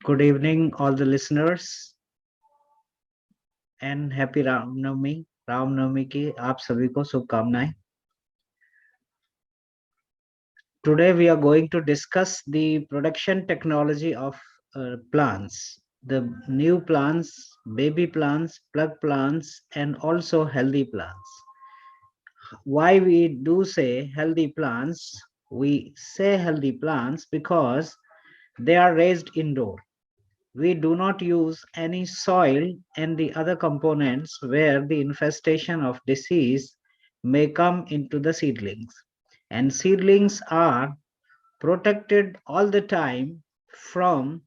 Good evening, all the listeners, and happy Ramnavami Ramnavami की आप सभी को शुभकामनाएं. Today we are going to discuss the production technology of plants, the new plants, baby plants, plug plants, and also healthy plants. Why we do say healthy plants? We say healthy plants because they are raised indoor. We do not use any soil and the other components where the infestation of disease may come into the seedlings. And seedlings are protected all the time from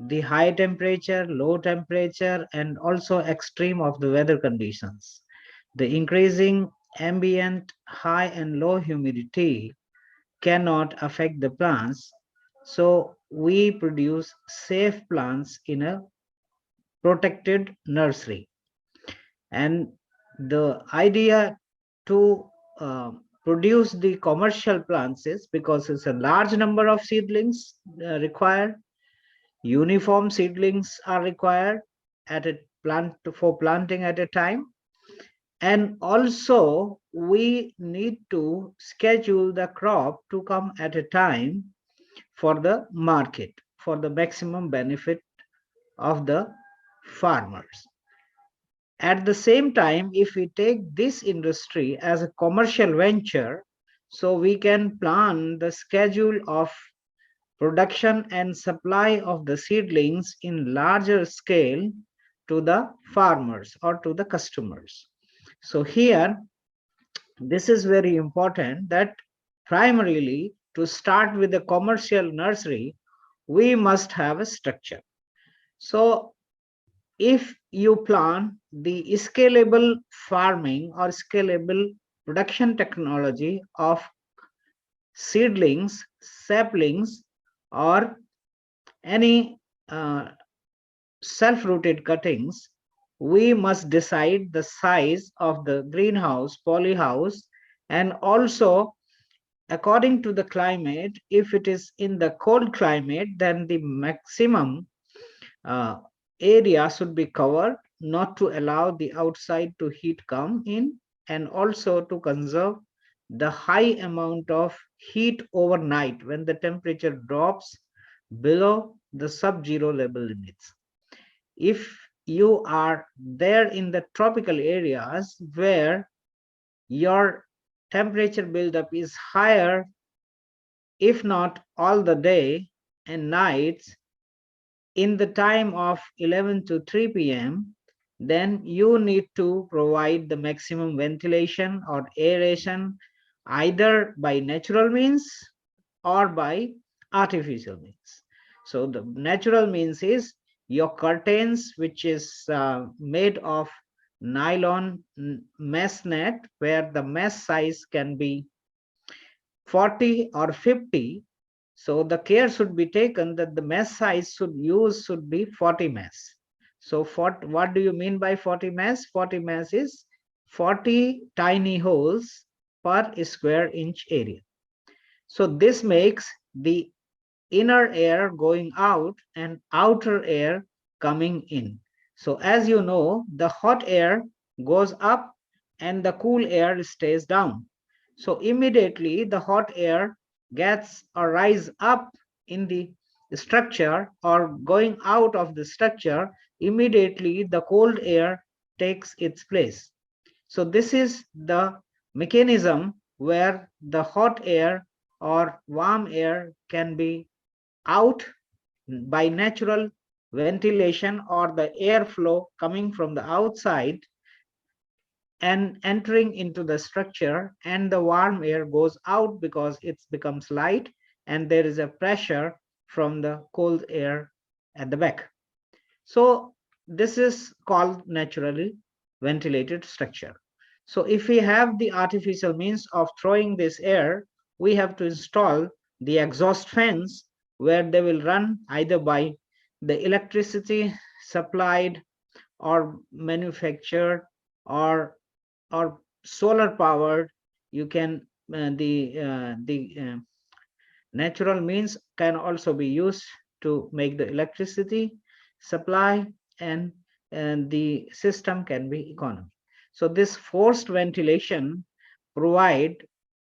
the high temperature, low temperature, and also extreme of the weather conditions. The increasing ambient high and low humidity cannot affect the plants, so we produce safe plants in a protected nursery. And the idea to produce the commercial plants is because it's a large number of seedlings required. Uniform seedlings are required at a plant for planting at a time. And also we need to schedule the crop to come at a time for the market for the maximum benefit of the farmers. At the same time, if we take this industry as a commercial venture, so we can plan the schedule of production and supply of the seedlings in larger scale to the farmers or to the customers. So here, this is very important that primarily to start with the commercial nursery, we must have a structure. So if you plan the scalable farming or scalable production technology of seedlings, saplings, or any self-rooted cuttings, we must decide the size of the greenhouse, polyhouse, and also according to the climate. If it is in the cold climate, then the maximum area should be covered, not to allow the outside to heat come in, and also to conserve the high amount of heat overnight when the temperature drops below the sub-zero level limits. If you are there in the tropical areas where your temperature buildup is higher, if not all the day and nights, in the time of 11 to 3 p.m., then you need to provide the maximum ventilation or aeration either by natural means or by artificial means. So the natural means is your curtains, which is made of nylon mesh net, where the mesh size can be 40 or 50. So the care should be taken that the mesh size should be 40 mesh. So what do you mean by 40 mesh? 40 mesh is 40 tiny holes per square inch area. So this makes the inner air going out and outer air coming in. So as you know, the hot air goes up and the cool air stays down. So immediately the hot air gets or rise up in the structure or going out of the structure, immediately the cold air takes its place. So this is the mechanism where the hot air or warm air can be out by natural ventilation or the airflow coming from the outside and entering into the structure, and the warm air goes out because it becomes light and there is a pressure from the cold air at the back. So this is called naturally ventilated structure. So if we have the artificial means of throwing this air, we have to install the exhaust fans where they will run either by the electricity supplied or manufactured or solar powered. You can the natural means can also be used to make the electricity supply, and the system can be economic. So this forced ventilation provide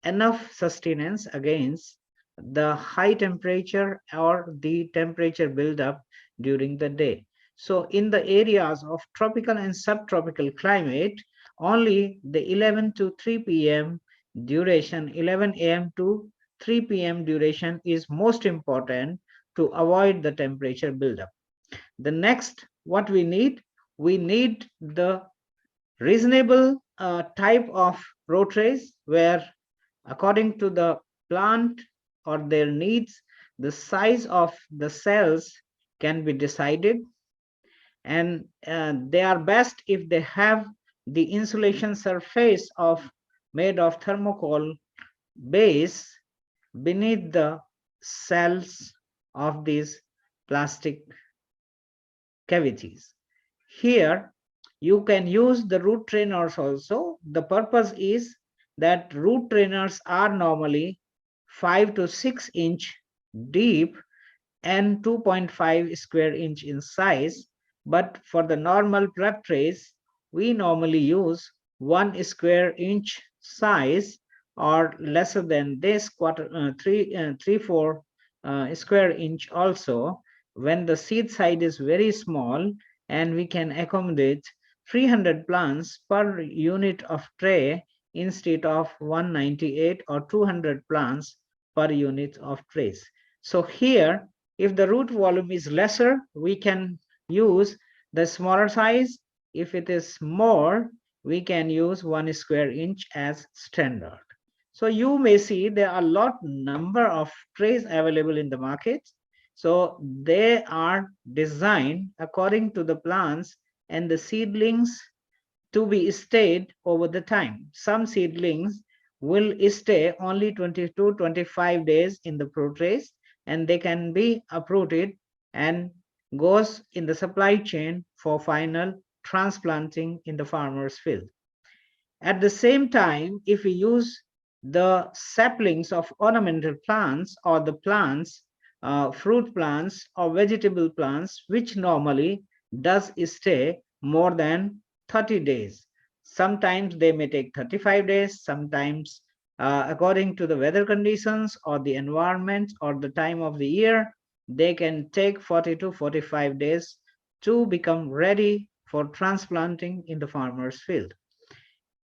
enough sustenance against the high temperature or the temperature buildup during the day. So in the areas of tropical and subtropical climate, only the 11 to 3 p.m. duration, 11 a.m. to 3 p.m. duration is most important to avoid the temperature buildup. The next, what we need the reasonable type of rotaries where according to the plant or their needs, the size of the cells can be decided, and they are best if they have the insulation surface of made of thermocol base beneath the cells of these plastic cavities. Here, you can use the root trainers also. The purpose is that root trainers are normally 5 to 6 inch deep and 2.5 square inch in size. But for the normal prep trays, we normally use 1 square inch size or lesser than this, 3/4 square inch also, when the seed size is very small, and we can accommodate 300 plants per unit of tray instead of 198 or 200 plants per unit of trays. So here, if the root volume is lesser, we can use the smaller size. If it is more, we can use 1 square inch as standard. So you may see there are a lot number of trays available in the market. So they are designed according to the plants and the seedlings to be stayed over the time. Some seedlings will stay only 20 to 25 days in the pro trays, and they can be uprooted and goes in the supply chain for final transplanting in the farmer's field. At the same time, if we use the saplings of ornamental plants or the plants, fruit plants or vegetable plants, which normally does stay more than 30 days. Sometimes they may take 35 days, sometimes according to the weather conditions or the environment or the time of the year, they can take 40 to 45 days to become ready for transplanting in the farmer's field.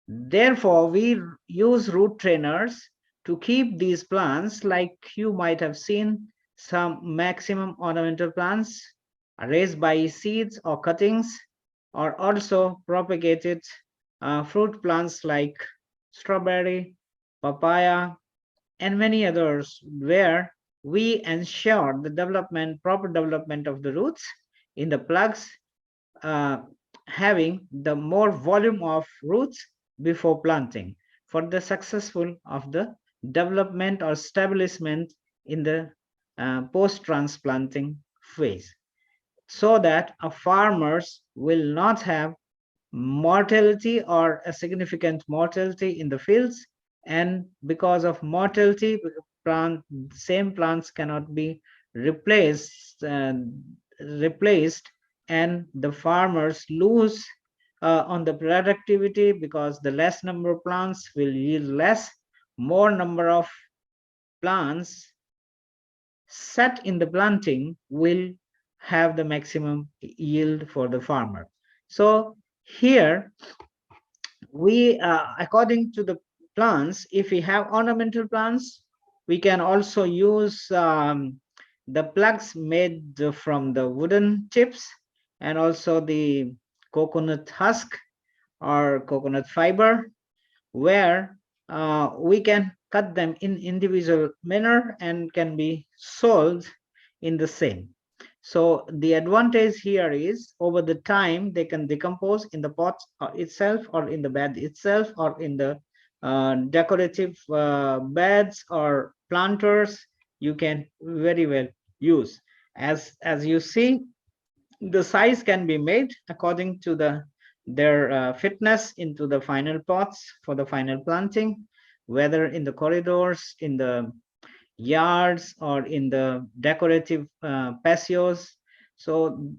Therefore, we use root trainers to keep these plants, like you might have seen some maximum ornamental plants raised by seeds or cuttings, or also propagated fruit plants like strawberry, papaya, and many others, where we ensure the proper development of the roots in the plugs, uh, having the more volume of roots before planting for the successful of the development or establishment in the post-transplanting phase, so that our farmers will not have mortality or a significant mortality in the fields. And because of mortality, same plants cannot be replaced, and the farmers lose on the productivity, because the less number of plants will yield less, more number of plants set in the planting will have the maximum yield for the farmer. So here we, according to the plants, if we have ornamental plants, we can also use the plugs made from the wooden chips, and also the coconut husk or coconut fiber, where we can cut them in individual manner and can be sold in the same. So the advantage here is over the time they can decompose in the pot itself, or in the bed itself, or in the decorative beds or planters. You can very well use. As you see, the size can be made according to their fitness into the final pots for the final planting, whether in the corridors, in the yards or in the decorative patios. So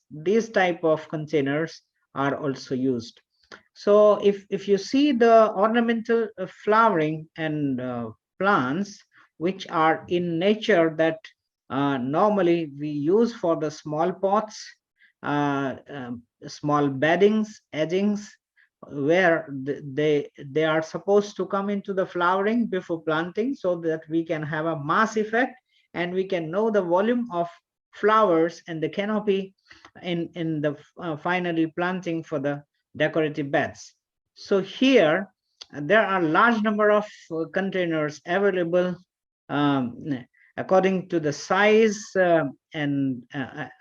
these type of containers are also used. So if you see the ornamental flowering and plants which are in nature that normally we use for the small pots, small beddings, edgings, where they are supposed to come into the flowering before planting, so that we can have a mass effect and we can know the volume of flowers and the canopy in the finally planting for the decorative beds. So here there are large number of containers available um, according to the size and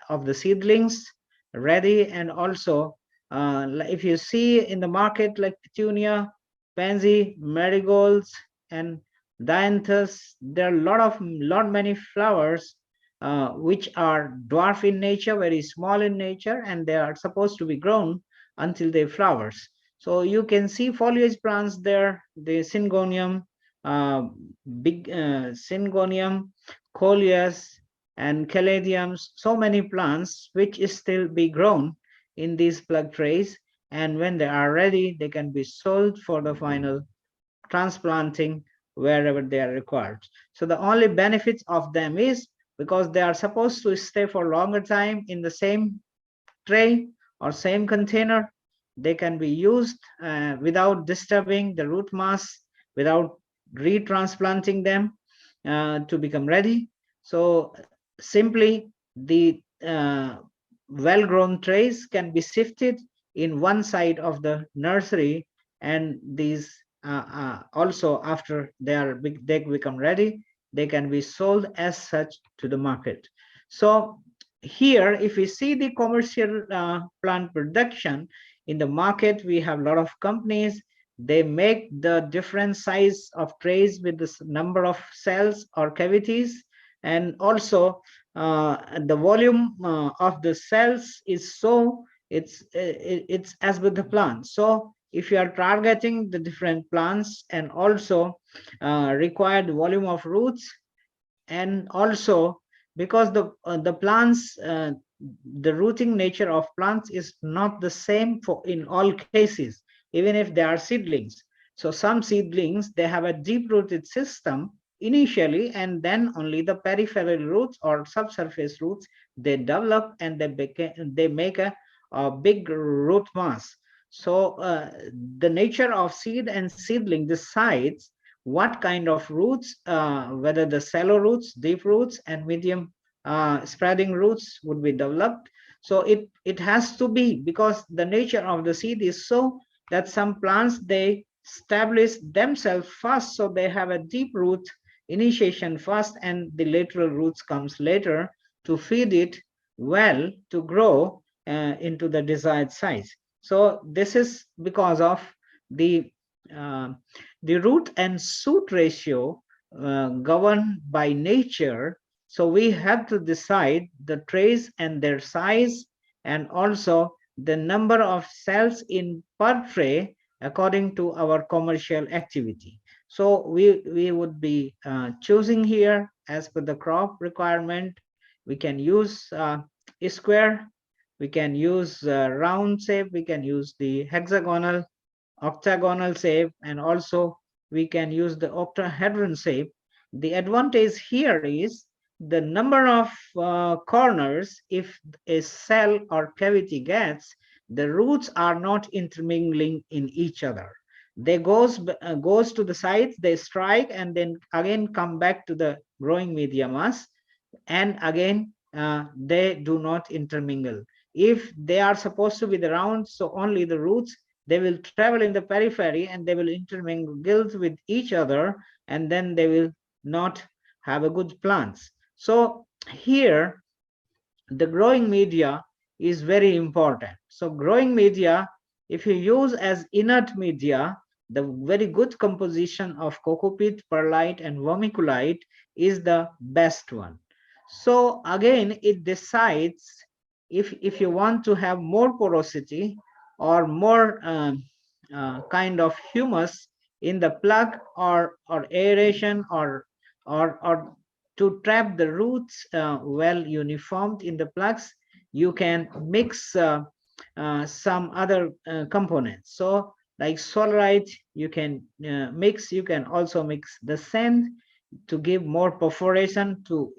of the seedlings ready, and also if you see in the market like petunia, pansy, marigolds, and dianthus, there are lot many flowers which are dwarf in nature, very small in nature, and they are supposed to be grown until they flowers. So you can see foliage plants there, the syngonium, uh, big syngonium, coleus, and caladiums, so many plants which is still be grown in these plug trays, and when they are ready they can be sold for the final transplanting wherever they are required. So the only benefits of them is because they are supposed to stay for longer time in the same tray or same container, they can be used without disturbing the root mass, without retransplanting them to become ready. So simply the well-grown trays can be shifted in one side of the nursery, and these also after they become ready, they can be sold as such to the market. So here if we see the commercial plant production in the market, we have a lot of companies. They make the different size of trays with this number of cells or cavities, and also the volume of the cells is so it's as with the plant. So if you are targeting the different plants and also required volume of roots, and also because the plants the rooting nature of plants is not the same for in all cases, even if they are seedlings. So some seedlings they have a deep rooted system initially, and then only the peripheral roots or subsurface roots they develop, and they make a big root mass. So the nature of seed and seedling decides what kind of roots, whether the shallow roots, deep roots, and medium spreading roots would be developed. So it has to be, because the nature of the seed is so that some plants they establish themselves first, so they have a deep root initiation first, and the lateral roots comes later to feed it well to grow into the desired size. So this is because of the uh, the root and shoot ratio governed by nature. So we have to decide the trays and their size, and also the number of cells in per tray according to our commercial activity. So we would be choosing here as per the crop requirement. We can use a square, we can use round shape, we can use the hexagonal, octagonal shape, and also we can use the octahedron shape. The advantage here is the number of corners. If a cell or cavity gets, the roots are not intermingling in each other. They goes to the sides, they strike, and then again come back to the growing media mass, and again they do not intermingle. If they are supposed to be the round, so only the roots they will travel in the periphery and they will intermingle with each other, and then they will not have a good plants. So here the growing media is very important. So growing media, if you use as inert media, the very good composition of cocopeat, perlite, and vermiculite is the best one. So again, it decides if you want to have more porosity or more kind of humus in the plug, or aeration, or or to trap the roots well uniformed in the plugs, you can mix some other components. So like solarite, you can mix. You can also mix the sand to give more perforation to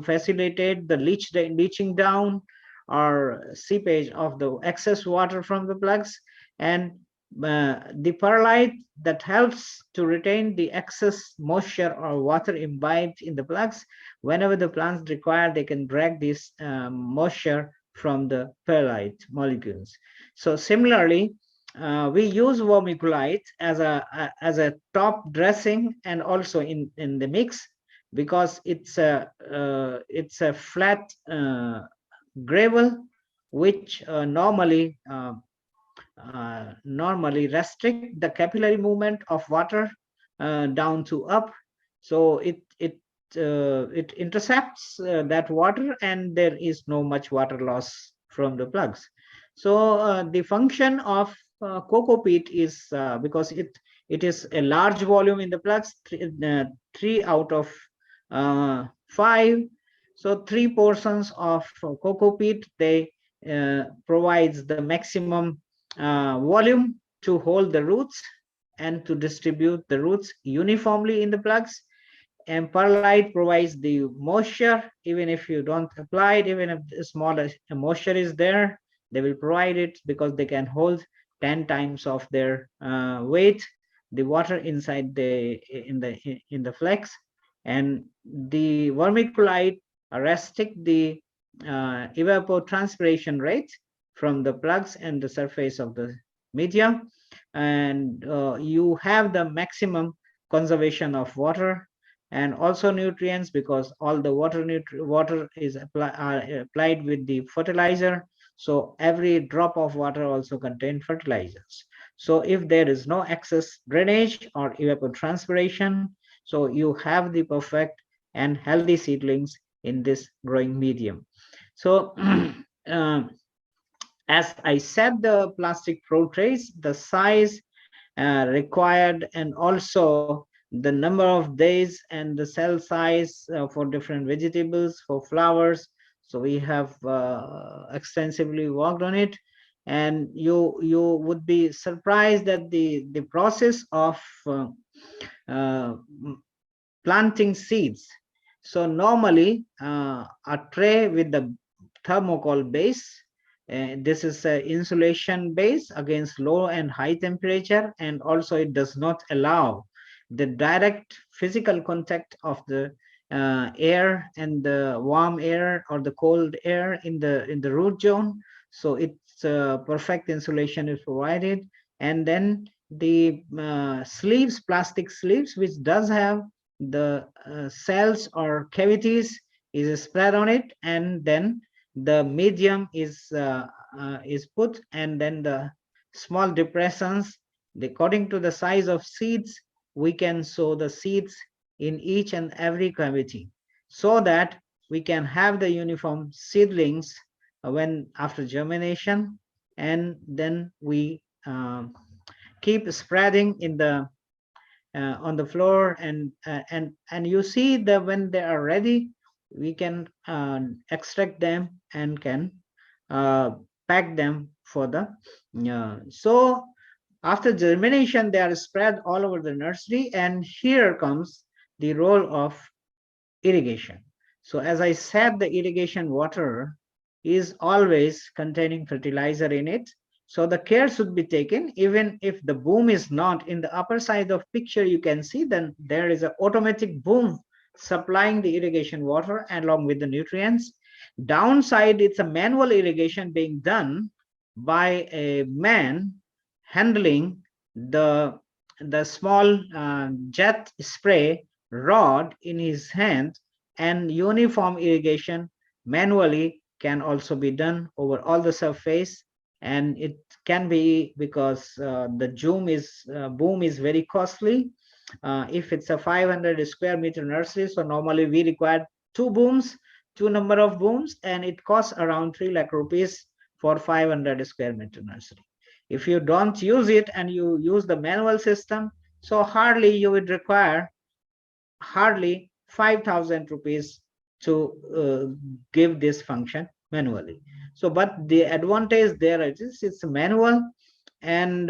facilitate the leaching down or seepage of the excess water from the plugs, and the perlite that helps to retain the excess moisture or water imbibed in the plugs. Whenever the plants require, they can drag this moisture from the perlite molecules. So similarly, we use vermiculite as a top dressing and also in the mix, because it's a flat gravel which normally restrict the capillary movement of water down to up. So it intercepts that water, and there is no much water loss from the plugs. So the function of cocoa peat is, because it is a large volume in the plugs, three out of five. So three portions of cocoa peat, they provides the maximum volume to hold the roots and to distribute the roots uniformly in the plugs. And perlite provides the moisture. Even if you don't apply it, even if the small moisture is there, they will provide it, because they can hold 10 times of their weight, the water inside in the flex. And the vermiculite restrict the evapotranspiration rate from the plugs and the surface of the media, and you have the maximum conservation of water and also nutrients, because all the water is applied with the fertilizer. So every drop of water also contains fertilizers. So if there is no excess drainage or evapotranspiration, so you have the perfect and healthy seedlings in this growing medium. So as I said, the plastic portrays the size required, and also the number of days and the cell size for different vegetables, for flowers. So we have extensively worked on it, and you would be surprised that the process of uh, planting seeds. So normally a tray with the thermocol base, this is an insulation base against low and high temperature, and also it does not allow the direct physical contact of the air and the warm air or the cold air in the root zone. So it's perfect insulation is provided, and then the sleeves, plastic sleeves, which does have the cells or cavities, is spread on it, and then the medium is put, and then the small depressions, according to the size of seeds, we can sow the seeds in each and every cavity, so that we can have the uniform seedlings when after germination, and then we keep spreading in the on the floor, and you see that when they are ready, we can extract them and can uh, pack them for the so after germination, they are spread all over the nursery, and here comes the role of irrigation. So as I said, the irrigation water is always containing fertilizer in it. So the care should be taken. Even if the boom is not in the upper side of picture, you can see then there is an automatic boom supplying the irrigation water along with the nutrients. Downside, it's a manual irrigation being done by a man handling the small jet spray rod in his hand, and uniform irrigation manually can also be done over all the surface. And it can be, because the boom is very costly. If it's a 500 square meter nursery, so normally we require two number of booms, and it costs around 3 lakh rupees for 500 square meter nursery. If you don't use it and you use the manual system, so hardly you would require hardly 5,000 rupees to give this function manually. So, but the advantage there is it's manual, and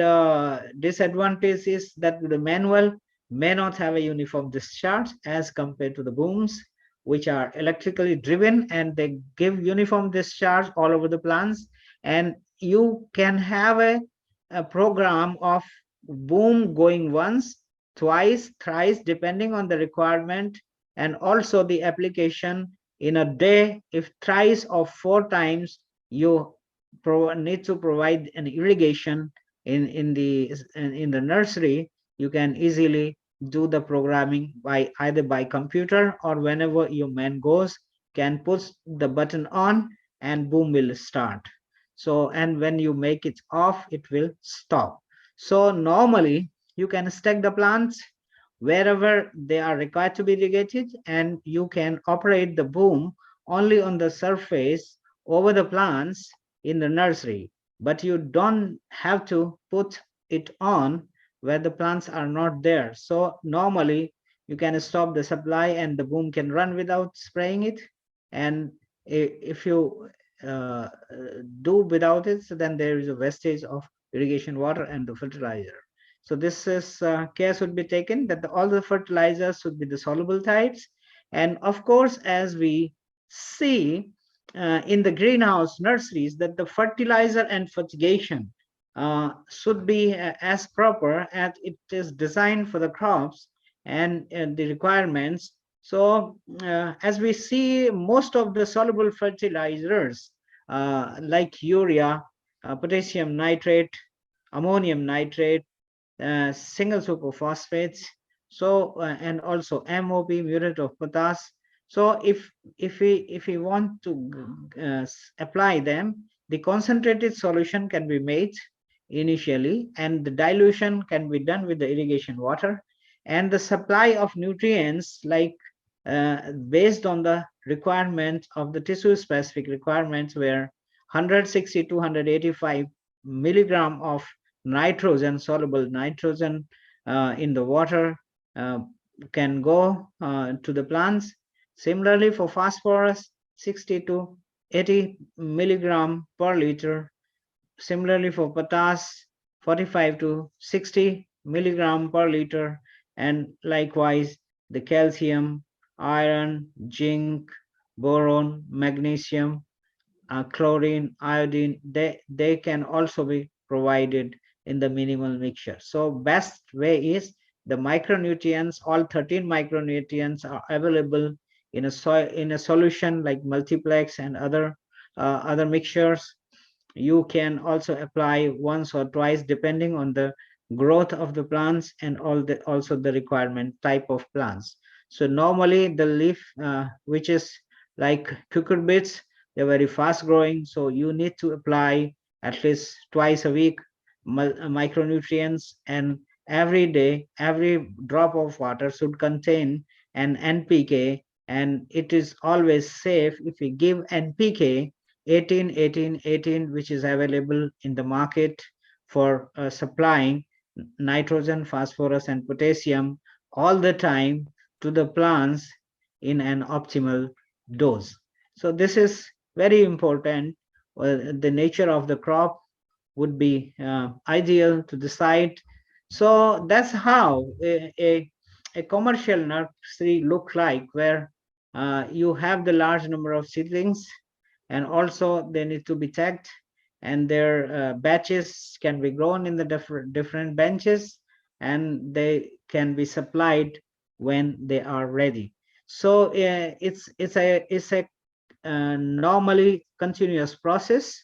disadvantage is that the manual may not have a uniform discharge as compared to the booms, which are electrically driven and they give uniform discharge all over the plants. And you can have a program of boom going once, twice, thrice, depending on the requirement, and also the application in a day. If thrice or four times you need to provide an irrigation in the nursery, you can easily do the programming by either by computer, or whenever your man goes, can push the button on and boom will start. So, and when you make it off, it will stop. So normally you can stack the plants wherever they are required to be irrigated, and you can operate the boom only on the surface over the plants in the nursery, but you don't have to put it on where the plants are not there. So normally you can stop the supply and the boom can run without spraying it. And if you do without it, so then there is a wastage of irrigation water and the fertilizer. So this is care should be taken that all the fertilizers should be the soluble types. And of course, as we see in the greenhouse nurseries, that the fertilizer and fertigation should be as proper as it is designed for the crops and the requirements. So as we see, most of the soluble fertilizers like urea, potassium nitrate, ammonium nitrate, single superphosphates, so and also MOP, muriate of potash. So if we want to apply them, the concentrated solution can be made initially, and the dilution can be done with the irrigation water, and the supply of nutrients like based on the requirement of the tissue specific requirements, where 160 to 185 milligram of nitrogen, soluble nitrogen in the water uh, can go to the plants. Similarly, for phosphorus, 60 to 80 milligram per liter. Similarly, for potash, 45 to 60 milligram per liter. And likewise, the calcium, iron, zinc, boron, magnesium, chlorine, iodine, they can also be provided in the minimal mixture. So best way is the micronutrients, all 13 micronutrients are available in a soil in a solution like multiplex and other mixtures. You can also apply once or twice depending on the growth of the plants and also the requirement type of plants. So normally the leaf which is like cucurbits, they're very fast growing, so you need to apply at least twice a week micronutrients, and every day every drop of water should contain an NPK, and it is always safe if we give NPK 18 18 18, which is available in the market for supplying nitrogen, phosphorus and potassium all the time to the plants in an optimal dose. So this is very important. The nature of the crop would be ideal to decide. So that's how a commercial nursery look like, where you have the large number of seedlings, and also they need to be tagged, and their batches can be grown in the different benches, and they can be supplied when they are ready. So it's a normally continuous process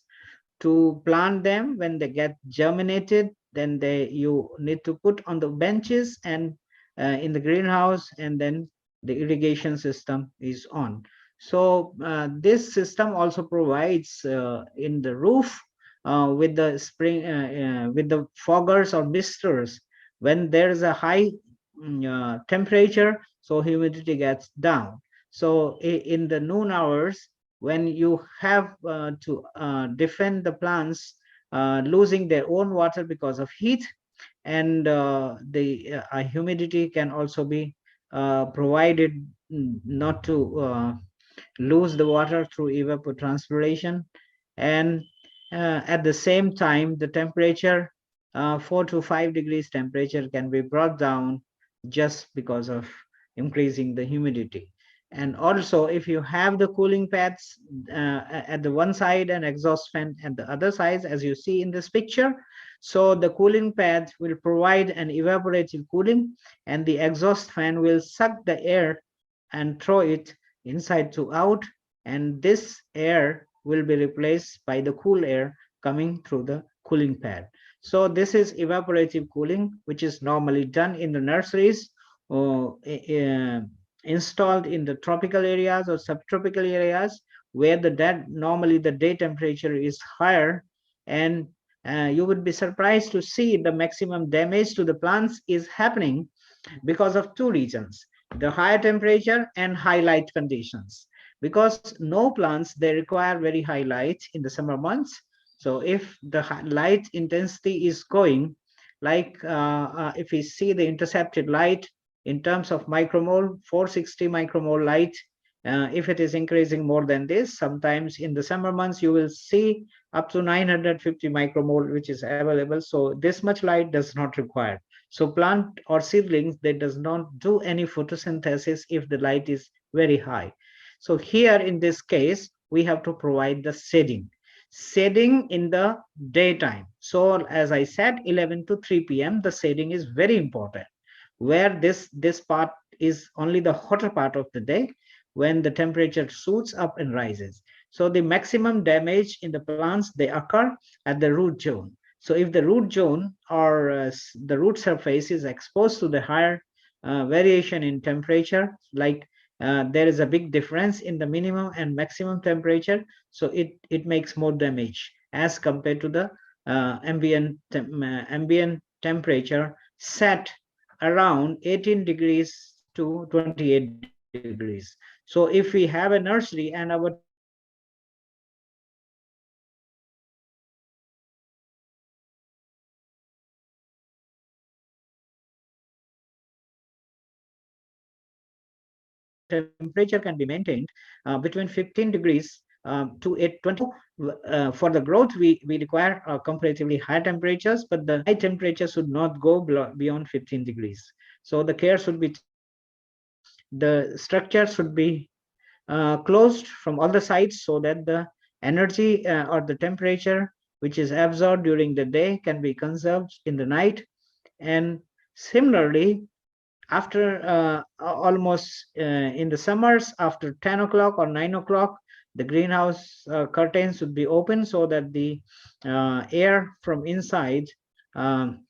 to plant them. When they get germinated, then you need to put on the benches and in the greenhouse, and then the irrigation system is on. So this system also provides in the roof with the spring with the foggers or misters. When there is a high temperature, so humidity gets down. So in the noon hours, when you have to defend the plants losing their own water because of heat, and the humidity can also be provided not to lose the water through evapotranspiration. And at the same time, the temperature, 4 to 5 degrees temperature can be brought down just because of increasing the humidity. And also, if you have the cooling pads at the one side and exhaust fan at the other side, as you see in this picture, so the cooling pads will provide an evaporative cooling, and the exhaust fan will suck the air and throw it inside to out, and this air will be replaced by the cool air coming through the cooling pad. So this is evaporative cooling, which is normally done in the nurseries or installed in the tropical areas or subtropical areas where normally the day temperature is higher. And you would be surprised to see the maximum damage to the plants is happening because of two reasons: the higher temperature and high light conditions. Because no plants, they require very high light in the summer months. So if the light intensity is going, like if we see the intercepted light in terms of micromole, 460 micromole light, if it is increasing more than this, sometimes in the summer months you will see up to 950 micromole which is available. So this much light does not require. So plant or seedlings, they does not do any photosynthesis if the light is very high. So here in this case, we have to provide the shading. Shading in the daytime. So as I said, 11 to 3 p.m., the shading is very important, where this part is only the hotter part of the day when the temperature shoots up and rises. So the maximum damage in the plants, they occur at the root zone. So if the root zone or the root surface is exposed to the higher variation in temperature, like there is a big difference in the minimum and maximum temperature, so it makes more damage as compared to the ambient temperature set around 18 degrees to 28 degrees. So if we have a nursery and our temperature is between 15 degrees to 28 degrees, so normally the temperature can be maintained between 15 degrees to 820. For the growth, we require comparatively high temperatures, but the high temperature should not go beyond 15 degrees. So the care should be taken. The structure should be closed from all the sides so that the energy or the temperature which is absorbed during the day can be conserved in the night. And similarly, after almost in the summers, after 10 o'clock or 9 o'clock, the greenhouse curtains should be open so that the air from inside um,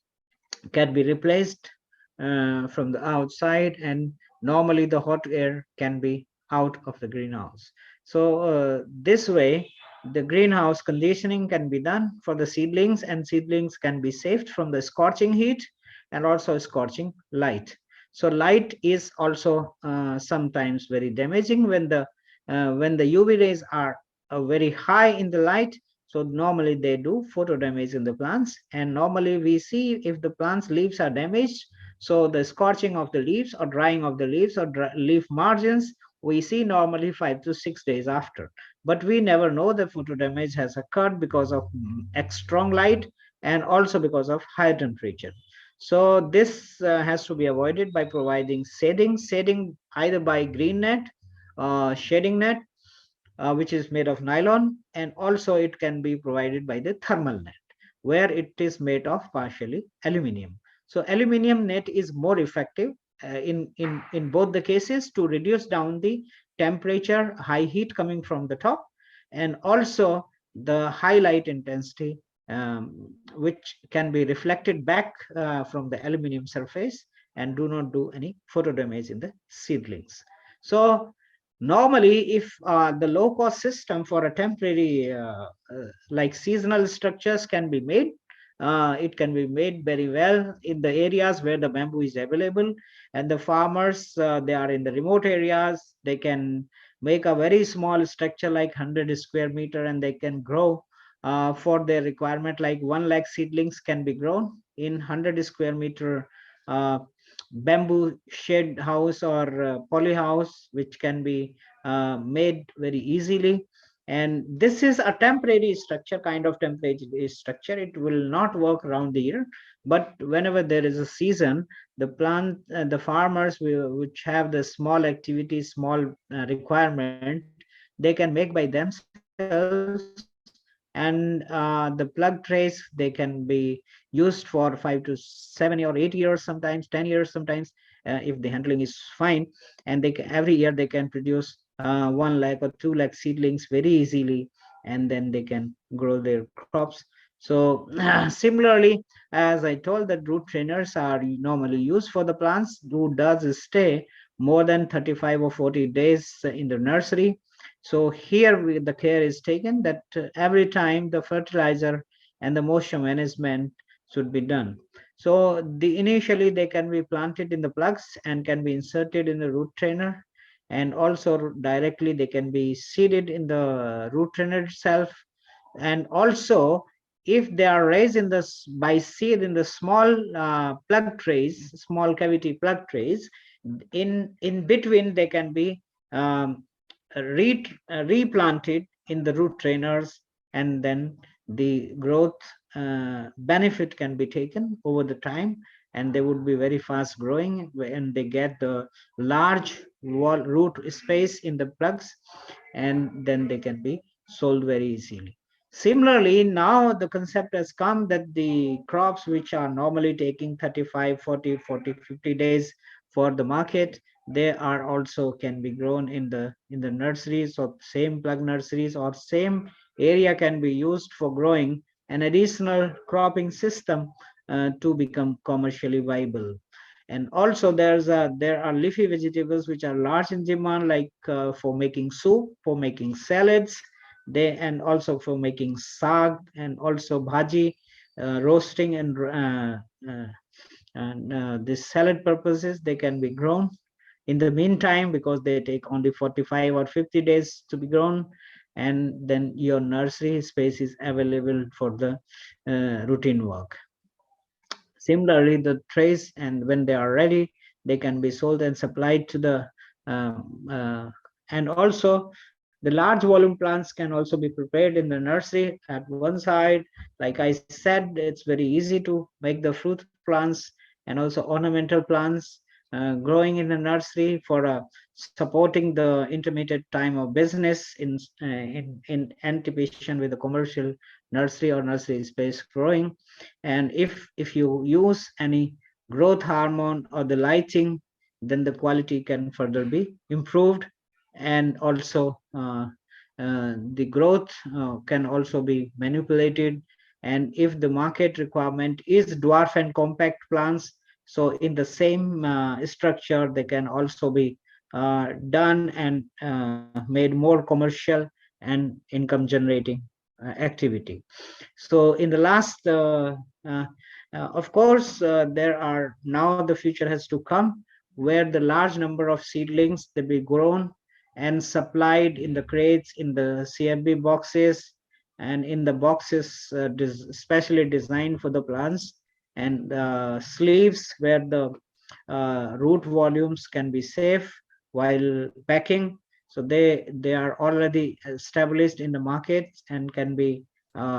can be replaced from the outside, and normally the hot air can be out of the greenhouse. So this way the greenhouse conditioning can be done for the seedlings, and seedlings can be saved from the scorching heat and also scorching light. So light is also sometimes very damaging when the UV rays are very high in the light. So normally they do photo damage in the plants, and normally we see if the plants leaves are damaged, so the scorching of the leaves or drying of the leaves or leaf margins, we see normally 5 to 6 days after. But we never know the photo damage has occurred because of strong light and also because of high temperature. So this has to be avoided by providing shading either by green net, shading net, which is made of nylon, and also it can be provided by the thermal net, where it is made of partially aluminium. So aluminium net is more effective in both the cases to reduce down the temperature, high heat coming from the top, and also the high light intensity, which can be reflected back from the aluminium surface and do not do any photo damage in the seedlings. So normally, if the low cost system for a temporary like seasonal structures can be made, it can be made very well in the areas where the bamboo is available, and the farmers, they are in the remote areas, they can make a very small structure like 100 square meter, and they can grow for their requirement, like 1 lakh seedlings can be grown in 100 square meter uh, bamboo shed house or poly house, which can be made very easily. And this is a temporary structure, kind of temporary structure. It will not work around the year, but whenever there is a season, the farmers which have the small activity, small requirement, they can make by themselves. And the plug trays, they can be used for 5 to 7 or 8 years, sometimes 10 years, sometimes if the handling is fine. And every year they can produce 1 lakh or 2 lakh seedlings very easily, and then they can grow their crops. So similarly, as I told, that root trainers are normally used for the plants who does stay more than 35 or 40 days in the nursery. So here the care is taken that every time the fertilizer and the moisture management should be done. So initially they can be planted in the plugs and can be inserted in the root trainer, and also directly they can be seeded in the root trainer itself. And also, if they are raised by seed in the small plug trays, small cavity plug trays, in between they can be um, replanted in the root trainers, and then the growth benefit can be taken over the time, and they would be very fast growing, and they get the large root space in the plugs, and then they can be sold very easily. Similarly, now the concept has come that the crops which are normally taking 35, 40, 40, 50 days for the market, they are also can be grown in the nurseries, or same plug nurseries, or same area can be used for growing an additional cropping system to become commercially viable. And also there are leafy vegetables which are large in demand, like for making soup, for making salads, they and also for making sag, and also bhaji, roasting, uh, and this salad purposes, they can be grown in the meantime, because they take only 45 or 50 days to be grown. And then your nursery space is available for the routine work. Similarly, the trays, and when they are ready, they can be sold and supplied to the and also the large volume plants can also be prepared in the nursery at one side. Like I said, it's very easy to make the fruit plants and also ornamental plants growing in the nursery for supporting the intermediate time of business in anticipation with the commercial nursery or nursery space growing. And if you use any growth hormone or the lighting, then the quality can further be improved. And also the growth can also be manipulated. And if the market requirement is dwarf and compact plants, so in the same structure they can also be done and made more commercial and income generating activity. So in the last uh, of course there are now the future has to come, where the large number of seedlings they be grown and supplied in the crates, in the CFB boxes, and in the boxes specially designed for the plants, and sleeves where the root volumes can be safe while packing. So they are already established in the market and can be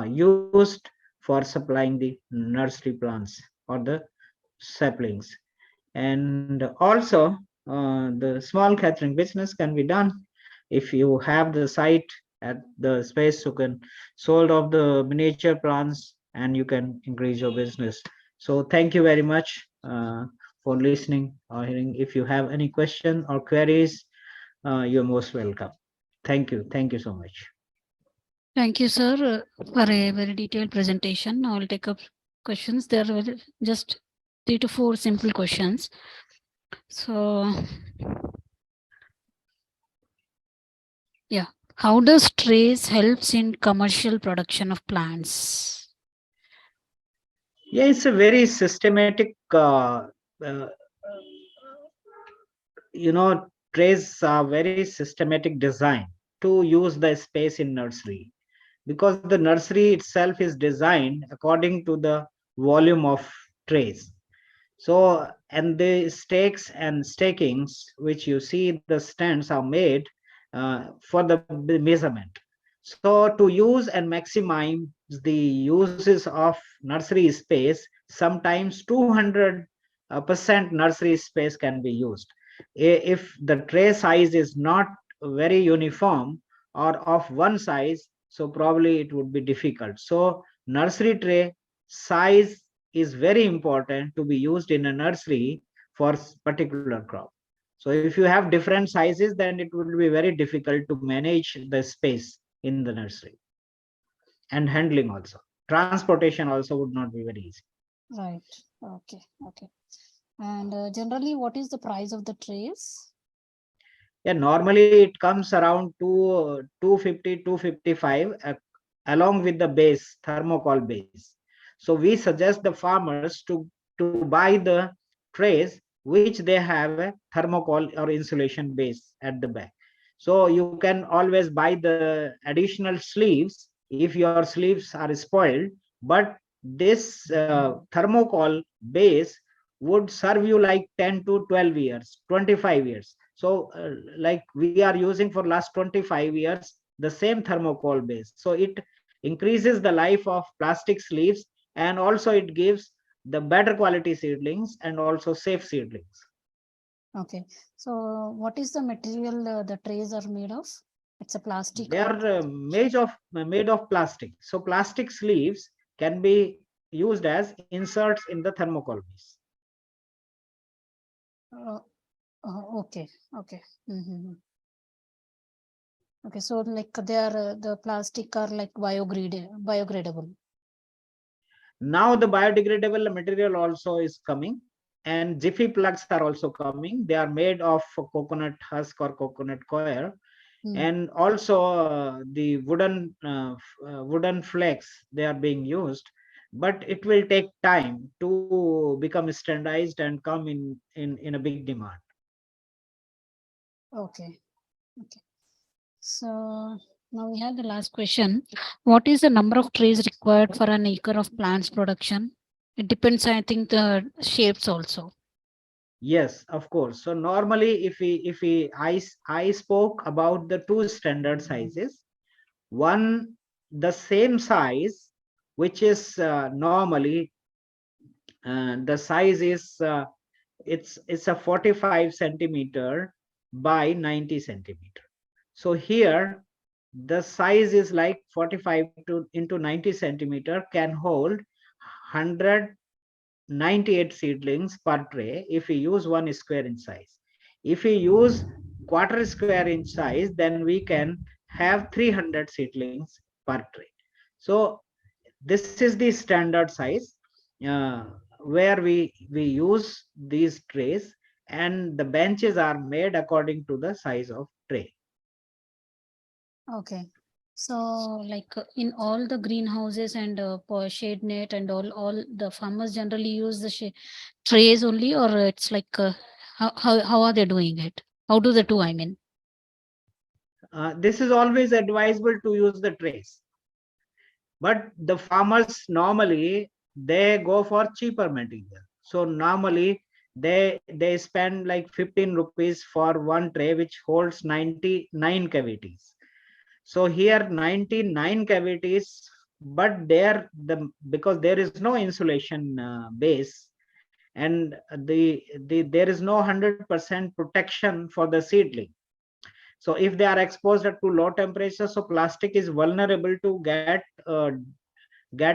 used for supplying the nursery plants or the saplings. And also the small catering business can be done if you have the site at the space, you can sold off the miniature plants and you can increase your business. So thank you very much for listening or hearing. If you have any question or queries, you're most welcome. Thank you so much. Thank you, sir, for a very detailed presentation. I will take up questions. There were just 3 to 4 simple questions. So, yeah, how does trace helps in commercial production of plants? Yeah, it's a very systematic uh, trays are very systematic design to use the space in nursery, because the nursery itself is designed according to the volume of trays. So, and the stakes and stakings, which you see the stands are made for the measurement. So, to use and maximize the uses of nursery space, sometimes 200% nursery space can be used. If the tray size is not very uniform or of one size, so probably it would be difficult. So, nursery tray size is very important to be used in a nursery for particular crop. So if you have different sizes, then it would be very difficult to manage the space in the nursery, and handling also. Transportation also would not be very easy. Right. Okay. Okay. And generally, what is the price of the trays? Yeah, normally it comes around to 250, 255 along with the base, thermocol base. So we suggest the farmers to buy the trays which they have a thermocol or insulation base at the back. So you can always buy the additional sleeves if your sleeves are spoiled, but this thermocol base would serve you like 10 to 12 years, 25 years. So like we are using for last 25 years the same thermocol base, so it increases the life of plastic sleeves, and also it gives the better quality seedlings and also safe seedlings. Okay. So, what is the material the trays are made of? It's a plastic They or? are made of plastic, so plastic sleeves can be used as inserts in the thermocol base. Uh, okay. Okay. Mm-hmm. Okay. So, like they are the plastic are like biogradable. Now the biodegradable material also is coming, and jiffy plugs are also coming. They are made of coconut husk or coconut coir, Mm. and also the wooden flakes they are being used, but it will take time to become standardized and come in a big demand. Okay. Okay. So now we have the last question. What is the number of trays required for an acre of plants production? It depends, I think, the shapes also. Yes, of course. So normally if I spoke about the two standard sizes. One, the same size, which is normally the size is it's a 45 centimeter by 90 centimeter. So here the size is like 45 to into 90 centimeter can hold 198 seedlings per tray if we use 1 square inch size. If we use quarter square inch size, then we can have 300 seedlings per tray. So this is the standard size uh, where we use these trays, and the benches are made according to the size of tray. Okay. So like in all the greenhouses and shade net and all the farmers generally use the trays only, or it's like how are they doing it? How do they do? I mean. This is always advisable to use the trays, but the farmers normally they go for cheaper material. So normally they spend like 15 rupees for one tray which holds 99 cavities. So here 99 cavities, but there because there is no insulation base, and there is no 100% protection for the seedling. So if they are exposed to low temperature, so plastic is vulnerable to get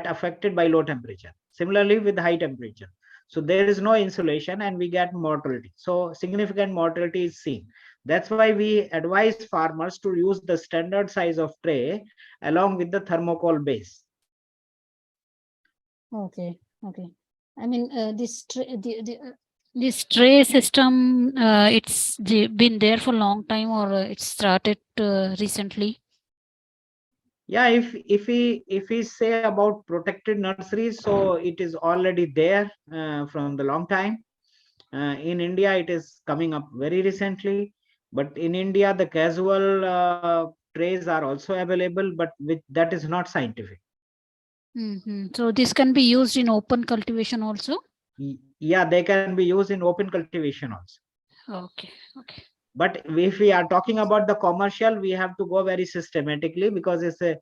affected by low temperature. Similarly with high temperature, so there is no insulation and we get mortality. So significant mortality is seen. That's why we advise farmers to use the standard size of tray along with the thermocol base. Okay. Okay. I mean, this tray system, it's been there for a long time, or it started recently. Yeah, if we say about protected nurseries, so it is already there from the long time. In India it is coming up very recently, but in India the casual trays are also available, but with that is not scientific. So this can be used in open cultivation also. Yeah, they can be used in open cultivation also. Okay. Okay. But if we are talking about the commercial, we have to go very systematically, because it's a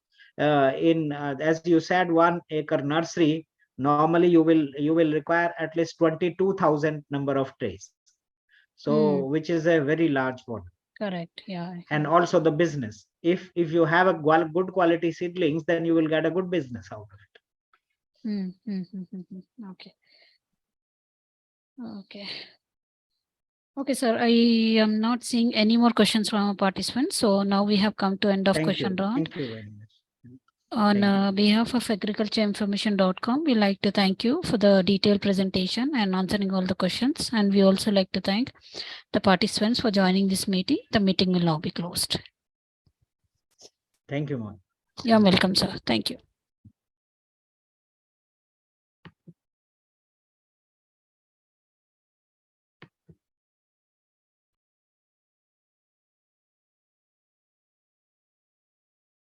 in as you said, 1 acre nursery, normally you will require at least 22,000 number of trays, so Hmm. which is a very large one. Correct. Yeah. And also the business, if you have a good quality seedlings, then you will get a good business out of it. Okay. Okay. Okay, sir. I am not seeing any more questions from our participants. So now we have come to end of question round. Thank you very much. On Thank you. behalf of agricultureinformation.com, we like to thank you for the detailed presentation and answering all the questions. And we also like to thank the participants for joining this meeting. The meeting will now be closed. Thank you, Mohan. You're welcome, sir. Thank you.